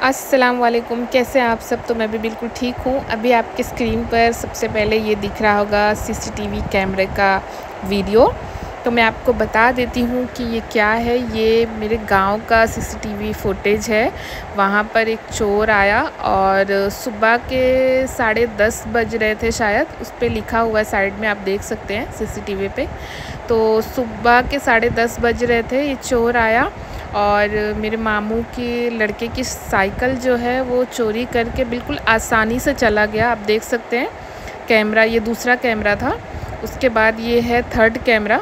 अस्सलाम वालेकुम, कैसे हैं आप सब। तो मैं भी बिल्कुल ठीक हूँ। अभी आपके स्क्रीन पर सबसे पहले ये दिख रहा होगा सीसीटीवी कैमरे का वीडियो। तो मैं आपको बता देती हूँ कि ये क्या है। ये मेरे गांव का सीसीटीवी फुटेज है। वहाँ पर एक चोर आया और सुबह के 10:30 बज रहे थे शायद, उस पर लिखा हुआ है साइड में, आप देख सकते हैं सीसीटीवी पे। तो सुबह के 10:30 बज रहे थे, ये चोर आया और मेरे मामू के लड़के की साइकिल जो है वो चोरी करके बिल्कुल आसानी से चला गया। आप देख सकते हैं कैमरा, ये दूसरा कैमरा था। उसके बाद ये है थर्ड कैमरा।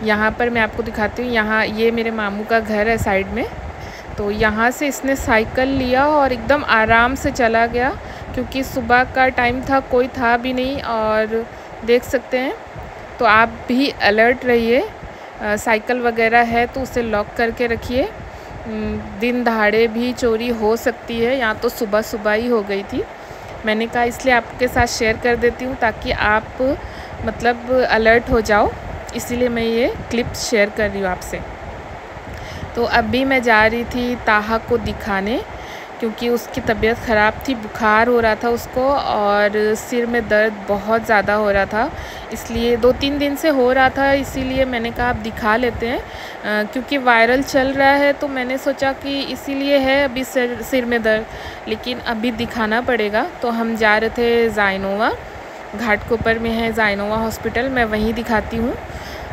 यहाँ पर मैं आपको दिखाती हूँ, यहाँ ये मेरे मामू का घर है साइड में। तो यहाँ से इसने साइकिल लिया और एकदम आराम से चला गया, क्योंकि सुबह का टाइम था, कोई था भी नहीं। और देख सकते हैं, तो आप भी अलर्ट रहिए। साइकिल वगैरह है तो उसे लॉक करके रखिए। दिन दहाड़े भी चोरी हो सकती है, यहाँ तो सुबह सुबह ही हो गई थी। मैंने कहा इसलिए आपके साथ शेयर कर देती हूँ ताकि आप मतलब अलर्ट हो जाओ, इसीलिए मैं ये क्लिप शेयर कर रही हूँ आपसे। तो अभी मैं जा रही थी ताहा को दिखाने, क्योंकि उसकी तबीयत ख़राब थी, बुखार हो रहा था उसको और सिर में दर्द बहुत ज़्यादा हो रहा था। इसलिए 2-3 दिन से हो रहा था, इसीलिए मैंने कहा आप दिखा लेते हैं। क्योंकि वायरल चल रहा है तो मैंने सोचा कि इसीलिए है अभी सिर में दर्द, लेकिन अभी दिखाना पड़ेगा। तो हम जा रहे थे जाइनोवा, घाटकोपर में है जाइनोवा हॉस्पिटल, मैं वहीं दिखाती हूँ।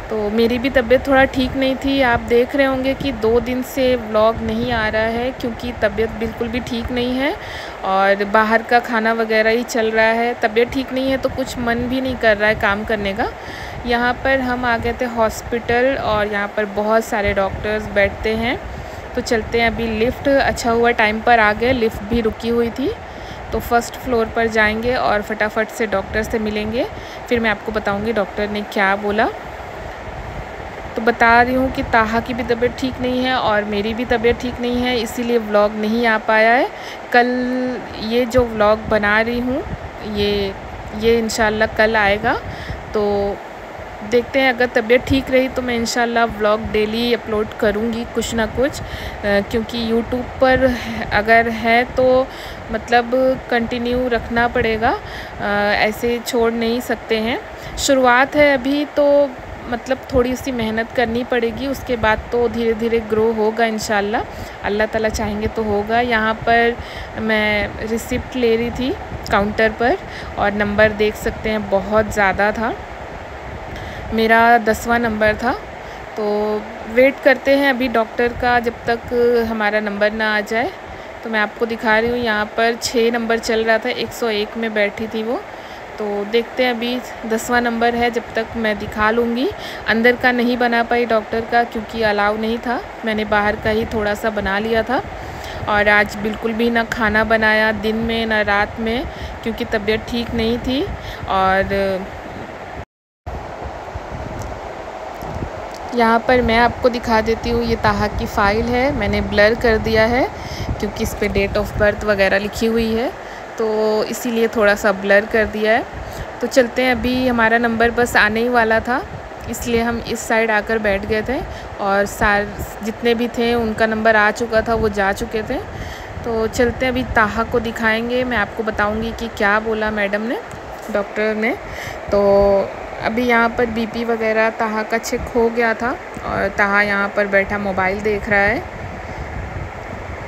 तो मेरी भी तबीयत थोड़ा ठीक नहीं थी। आप देख रहे होंगे कि 2 दिन से व्लॉग नहीं आ रहा है, क्योंकि तबीयत बिल्कुल भी ठीक नहीं है और बाहर का खाना वगैरह ही चल रहा है। तबीयत ठीक नहीं है तो कुछ मन भी नहीं कर रहा है काम करने का। यहाँ पर हम आ गए थे हॉस्पिटल और यहाँ पर बहुत सारे डॉक्टर्स बैठते हैं। तो चलते हैं अभी। लिफ्ट अच्छा हुआ टाइम पर आ गए, लिफ्ट भी रुकी हुई थी। तो फर्स्ट फ्लोर पर जाएंगे और फटाफट से डॉक्टर से मिलेंगे, फिर मैं आपको बताऊँगी डॉक्टर ने क्या बोला। तो बता रही हूँ कि ताहा की भी तबीयत ठीक नहीं है और मेरी भी तबीयत ठीक नहीं है, इसीलिए व्लॉग नहीं आ पाया है। कल ये जो व्लॉग बना रही हूँ ये इंशाल्लाह कल आएगा। तो देखते हैं, अगर तबीयत ठीक रही तो मैं इंशाल्लाह व्लॉग डेली अपलोड करूँगी कुछ ना कुछ, क्योंकि यूट्यूब पर अगर है तो मतलब कंटिन्यू रखना पड़ेगा, ऐसे छोड़ नहीं सकते हैं। शुरुआत है अभी तो मतलब थोड़ी सी मेहनत करनी पड़ेगी, उसके बाद तो धीरे धीरे ग्रो होगा इंशाल्लाह, अल्लाह ताला चाहेंगे तो होगा। यहाँ पर मैं रिसिप्ट ले रही थी काउंटर पर और नंबर देख सकते हैं बहुत ज़्यादा था, मेरा 10वां नंबर था। तो वेट करते हैं अभी डॉक्टर का, जब तक हमारा नंबर ना आ जाए। तो मैं आपको दिखा रही हूँ, यहाँ पर 6 नंबर चल रहा था, 101 में बैठी थी वो। तो देखते हैं, अभी 10वां नंबर है, जब तक मैं दिखा लूँगी। अंदर का नहीं बना पाई डॉक्टर का, क्योंकि अलाउ नहीं था, मैंने बाहर का ही थोड़ा सा बना लिया था। और आज बिल्कुल भी ना खाना बनाया दिन में ना रात में, क्योंकि तबीयत ठीक नहीं थी। और यहाँ पर मैं आपको दिखा देती हूँ, ये ताहा की फ़ाइल है, मैंने ब्लर कर दिया है क्योंकि इस पर डेट ऑफ बर्थ वगैरह लिखी हुई है, तो इसीलिए थोड़ा सा ब्लर कर दिया है। तो चलते हैं, अभी हमारा नंबर बस आने ही वाला था, इसलिए हम इस साइड आकर बैठ गए थे और जितने भी थे उनका नंबर आ चुका था, वो जा चुके थे। तो चलते हैं, अभी ताहा को दिखाएंगे, मैं आपको बताऊंगी कि क्या बोला मैडम ने, डॉक्टर ने। तो अभी यहाँ पर बीपी वगैरह ताहा का चेक हो गया था और ताहा यहाँ पर बैठा मोबाइल देख रहा है।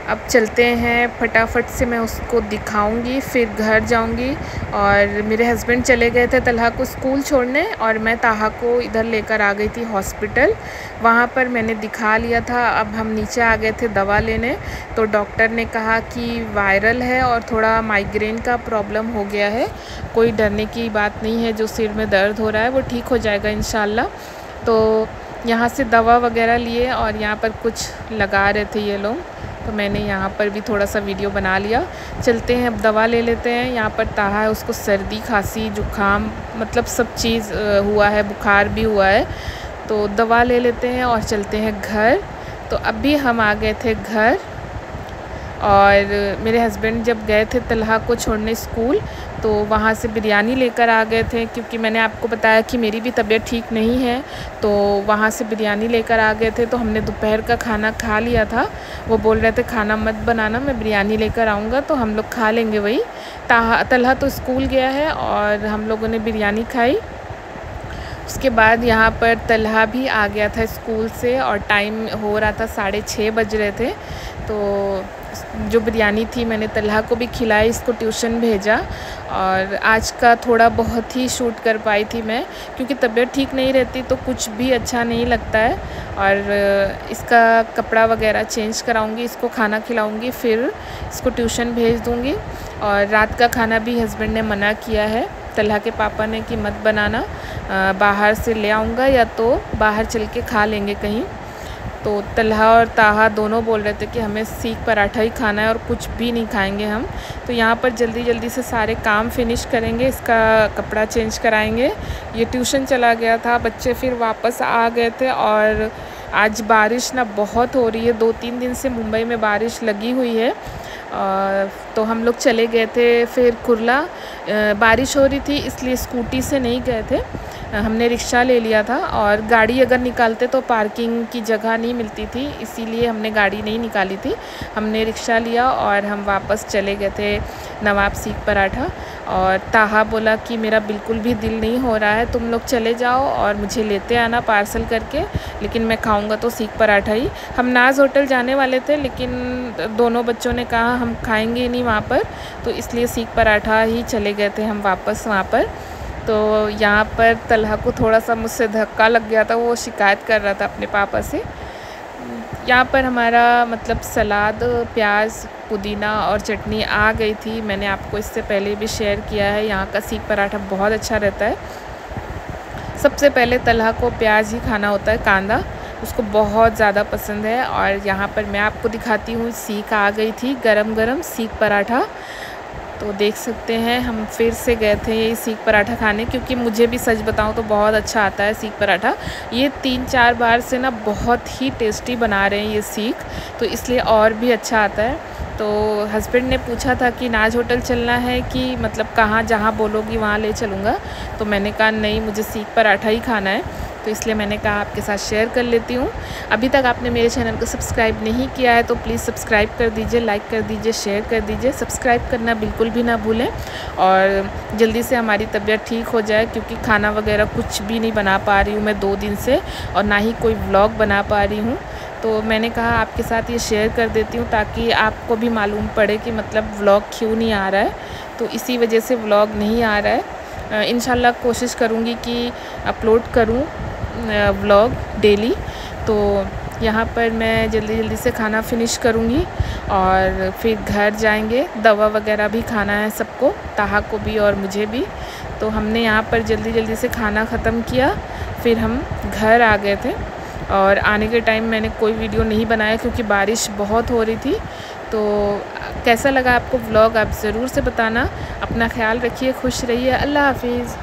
अब चलते हैं, फटाफट से मैं उसको दिखाऊंगी, फिर घर जाऊंगी। और मेरे हस्बैंड चले गए थे तलहा को स्कूल छोड़ने और मैं ताहा को इधर लेकर आ गई थी हॉस्पिटल। वहाँ पर मैंने दिखा लिया था। अब हम नीचे आ गए थे दवा लेने, तो डॉक्टर ने कहा कि वायरल है और थोड़ा माइग्रेन का प्रॉब्लम हो गया है, कोई डरने की बात नहीं है, जो सिर में दर्द हो रहा है वो ठीक हो जाएगा इंशाल्लाह। तो यहाँ से दवा वगैरह लिए और यहाँ पर कुछ लगा रहे थे ये लोग, तो मैंने यहाँ पर भी थोड़ा सा वीडियो बना लिया। चलते हैं, अब दवा ले लेते हैं। यहाँ पर ताहा है, उसको सर्दी खांसी जुकाम मतलब सब चीज़ हुआ है, बुखार भी हुआ है। तो दवा ले लेते हैं और चलते हैं घर। तो अभी हम आ गए थे घर और मेरे हस्बैंड जब गए थे तलहा को छोड़ने स्कूल, तो वहाँ से बिरयानी लेकर आ गए थे, क्योंकि मैंने आपको बताया कि मेरी भी तबीयत ठीक नहीं है। तो वहाँ से बिरयानी लेकर आ गए थे। तो हमने दोपहर का खाना खा लिया था। वो बोल रहे थे खाना मत बनाना, मैं बिरयानी लेकर आऊँगा तो हम लोग खा लेंगे वही। तलहा तो स्कूल गया है और हम लोगों ने बिरयानी खाई। उसके बाद यहाँ पर तलहा भी आ गया था स्कूल से और टाइम हो रहा था 6:30 बज रहे थे। तो जो बिरयानी थी मैंने तलहा को भी खिलाई, इसको ट्यूशन भेजा। और आज का थोड़ा बहुत ही शूट कर पाई थी मैं, क्योंकि तबीयत ठीक नहीं रहती तो कुछ भी अच्छा नहीं लगता है। और इसका कपड़ा वगैरह चेंज कराऊंगी, इसको खाना खिलाऊंगी, फिर इसको ट्यूशन भेज दूंगी। और रात का खाना भी हस्बैंड ने मना किया है तलहा के पापा ने कि मत बनाना, बाहर से ले आऊँगा या तो बाहर चल के खा लेंगे कहीं। तो तलहा और ताहा दोनों बोल रहे थे कि हमें सीख पराठा ही खाना है और कुछ भी नहीं खाएंगे हम। तो यहाँ पर जल्दी जल्दी से सारे काम फिनिश करेंगे, इसका कपड़ा चेंज कराएंगे। ये ट्यूशन चला गया था, बच्चे फिर वापस आ गए थे। और आज बारिश ना बहुत हो रही है, 2-3 दिन से मुंबई में बारिश लगी हुई है। तो हम लोग चले गए थे फिर कुर्ला। बारिश हो रही थी इसलिए स्कूटी से नहीं गए थे, हमने रिक्शा ले लिया था। और गाड़ी अगर निकालते तो पार्किंग की जगह नहीं मिलती थी, इसीलिए हमने गाड़ी नहीं निकाली थी, हमने रिक्शा लिया और हम वापस चले गए थे नवाब सीख पराठा। और ताहा बोला कि मेरा बिल्कुल भी दिल नहीं हो रहा है, तुम लोग चले जाओ और मुझे लेते आना पार्सल करके, लेकिन मैं खाऊंगा तो सीख पराठा ही। हम नाज होटल जाने वाले थे, लेकिन दोनों बच्चों ने कहा हम खाएंगे ही नहीं वहाँ पर, तो इसलिए सीख पराठा ही चले गए थे हम वापस वहाँ पर। तो यहाँ पर तलहा को थोड़ा सा मुझसे धक्का लग गया था, वो शिकायत कर रहा था अपने पापा से। यहाँ पर हमारा मतलब सलाद, प्याज, पुदीना और चटनी आ गई थी। मैंने आपको इससे पहले भी शेयर किया है, यहाँ का सीख पराठा बहुत अच्छा रहता है। सबसे पहले तलहा को प्याज ही खाना होता है, कांदा, उसको बहुत ज़्यादा पसंद है। और यहाँ पर मैं आपको दिखाती हूँ, सीख आ गई थी गरम गरम सीख पराठा। तो देख सकते हैं हम फिर से गए थे ये सीख पराठा खाने, क्योंकि मुझे भी सच बताऊं तो बहुत अच्छा आता है सीख पराठा। ये 3-4 बार से ना बहुत ही टेस्टी बना रहे हैं ये सीख, तो इसलिए और भी अच्छा आता है। तो हस्बैंड ने पूछा था कि नाज होटल चलना है कि मतलब कहाँ, जहाँ बोलोगी वहाँ ले चलूँगा। तो मैंने कहा नहीं, मुझे सीख पराठा ही खाना है, तो इसलिए मैंने कहा आपके साथ शेयर कर लेती हूँ। अभी तक आपने मेरे चैनल को सब्सक्राइब नहीं किया है तो प्लीज़ सब्सक्राइब कर दीजिए, लाइक कर दीजिए, शेयर कर दीजिए। सब्सक्राइब करना बिल्कुल भी ना भूलें और जल्दी से हमारी तबीयत ठीक हो जाए, क्योंकि खाना वगैरह कुछ भी नहीं बना पा रही हूँ मैं 2 दिन से, और ना ही कोई व्लॉग बना पा रही हूँ। तो मैंने कहा आपके साथ ये शेयर कर देती हूँ ताकि आपको भी मालूम पड़े कि मतलब व्लॉग क्यों नहीं आ रहा है। तो इसी वजह से व्लॉग नहीं आ रहा है। इंशाल्लाह कोशिश करूँगी कि अपलोड करूँ व्लॉग डेली। तो यहाँ पर मैं जल्दी जल्दी से खाना फिनिश करूँगी और फिर घर जाएंगे। दवा वगैरह भी खाना है सबको, ताहा को भी और मुझे भी। तो हमने यहाँ पर जल्दी जल्दी से खाना ख़त्म किया, फिर हम घर आ गए थे। और आने के टाइम मैंने कोई वीडियो नहीं बनाया क्योंकि बारिश बहुत हो रही थी। तो कैसा लगा आपको व्लॉग आप ज़रूर से बताना। अपना ख्याल रखिए, खुश रहिए, अल्लाह हाफिज़।